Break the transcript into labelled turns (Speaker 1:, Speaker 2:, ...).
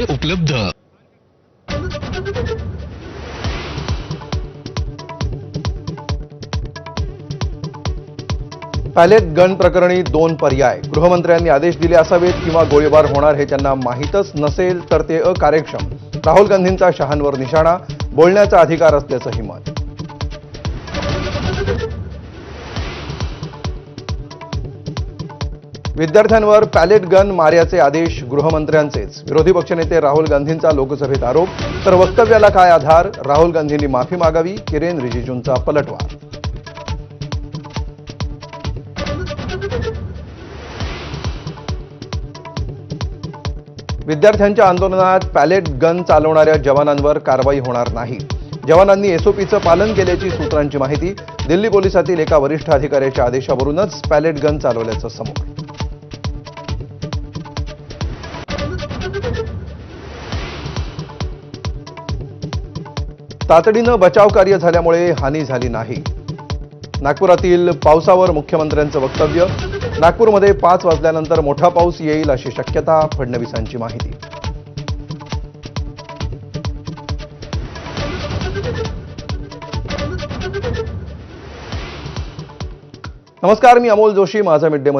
Speaker 1: उपलब्ध।
Speaker 2: Palette gun प्रकरणी दोन पर्याय। गृहमंत्र्यांनी आदेश दिले असावेत किंवा गोळीबार होणार हे त्यांना माहीतच नसेल तर ते अकार्यक्षम। राहुल गांधींचा शहांवर निशाणा, बोलण्याचा अधिकार असल्याचंही मत। विद्यार्थ्यांवर पॅलेट गन मार्याचे आदेश गृहमंत्र्यांचेच। विरोधी पक्षनेते राहुल गांधींचा लोकसभेत आरोप, तर वक्तव्याला काय आधार? राहुल गांधींनी माफी मागावी, किरेन रिजिजूंचा पलटवार। विद्यार्थ्यांच्या आंदोलनात पॅलेट गन चालवणाऱ्या जवानांवर कारवाई होणार नाही। जवानांनी एसओपीचं पालन केल्याची सूत्रांची माहिती। दिल्ली पोलिसातील एका वरिष्ठ अधिकाऱ्याच्या आदेशावरूनच पॅलेट गन चालवल्याचं समोर। तातडीनं बचाव कार्य झाल्यामुळे हानी झाली नाही। नागपुरातील पावसावर मुख्यमंत्र्यांचं वक्तव्य। नागपूरमध्ये 5 वाजल्यानंतर मोठा पाऊस येईल अशी शक्यता, फडणवीसांची माहिती। नमस्कार, मी अमोल जोशी, माझा मिड डे